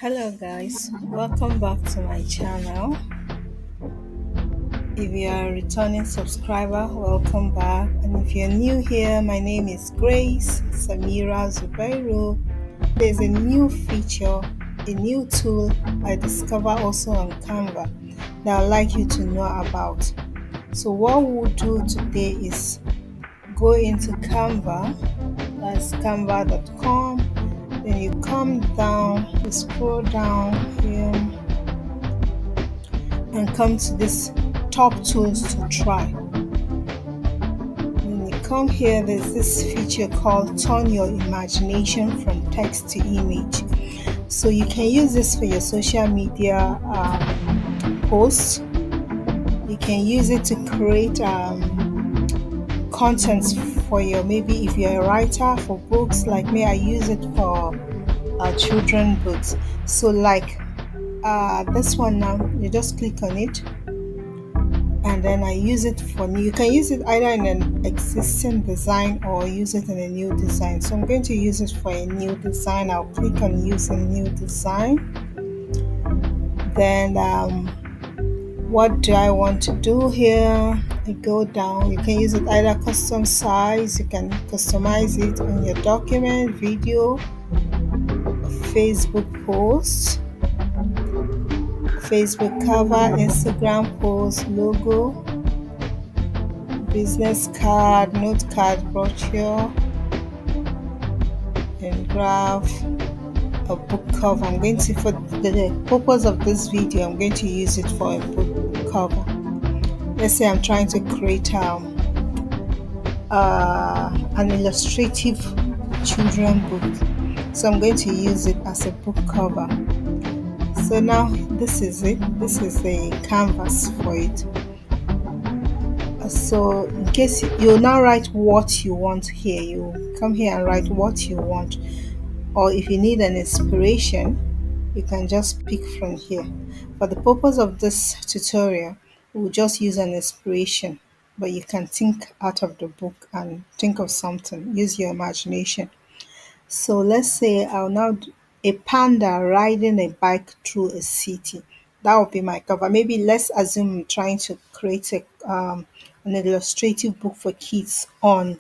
Hello guys, welcome back to my channel. If you are a returning subscriber, welcome back. And if you're new here, my name is Grace Samira Zubairu. There's a new feature, a new tool I discover also on Canva that I'd like you to know about. So what we'll do today is go into Canva, that's canva.com. Then you come down, you scroll down here and come to this top tools to try. When you come here, there's this feature called turn your imagination from text to image. So you can use this for your social media posts. You can use it to create contents for your, maybe if you're a writer for books like me, I use it for children books. So like this one now, you just click on it and then I use it for new. You can use it either in an existing design or use it in a new design. So I'm going to use it for a new design. I'll click on use a new design. Then what do I want to do here? I go down. You can use it either custom size. You can customize it on your document, video, Facebook post, Facebook cover, Instagram post, logo, business card, note card, brochure, and graph, a book cover. I'm going to, for the purpose of this video, I'm going to use it for a book cover. Let's say I'm trying to create an illustrative children book. So I'm going to use it as a book cover. So now this is it. This is the canvas for it. So in case you now write what you want here, you come here and write what you want. Or if you need an inspiration, you can just pick from here. For the purpose of this tutorial, we'll just use an inspiration, but you can think out of the book and think of something. Use your imagination. So let's say I'll now do a panda riding a bike through a city. That would be my cover. Maybe let's assume I'm trying to create an illustrative book for kids on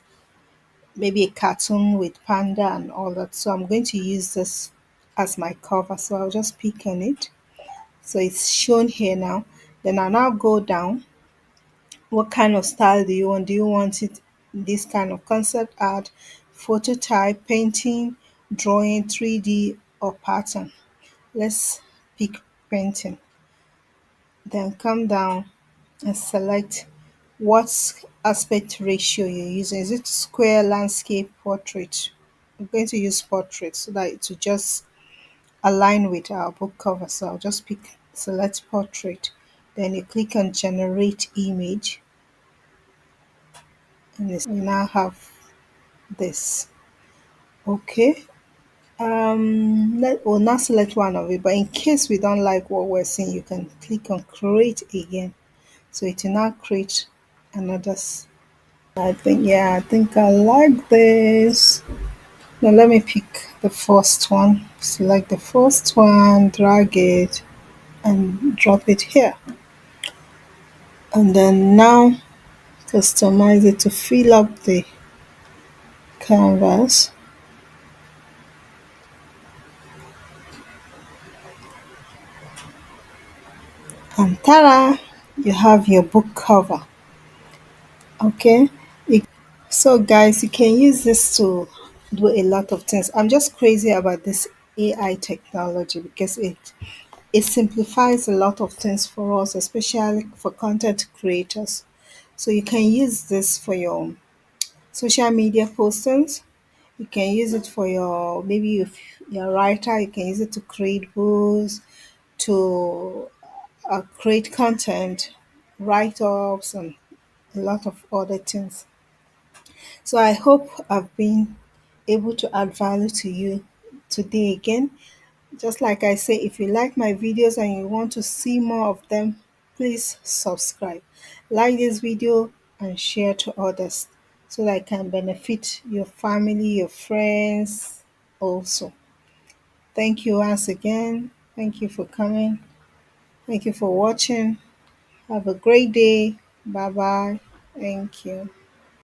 maybe a cartoon with panda and all that. So I'm going to use this as my cover. So I'll just pick on it. So it's shown here now. Then I'll now go down. What kind of style do you want? Do you want it this kind of concept art, photo type, painting, drawing, 3D, or pattern? Let's pick painting. Then come down and select what aspect ratio you're using. Is it square, landscape, portrait? I'm going to use portrait so that it will just align with our book cover. So I'll just pick select portrait. Then you click on generate image and we now have this. Okay. We'll now select one of it, but in case we don't like what we're seeing, you can click on create again. So it will now create another. I think I like this. Now let me pick the first one. Select the first one, drag it, and drop it here. And then now customize it to fill up the canvas. And ta-da! You have your book cover. Okay. So guys, you can use this to do a lot of things. I'm just crazy about this AI technology because it simplifies a lot of things for us, especially for content creators. So you can use this for your social media postings. You can use it for your, maybe if you're a writer, you can use it to create books, to create content, write-ups, and a lot of other things. So I hope I've been able to add value to you today again. Just like I say, if you like my videos and you want to see more of them, please subscribe. Like this video and share to others so that it can benefit your family, your friends also. Thank you once again. Thank you for coming. Thank you for watching. Have a great day. Bye bye. Thank you.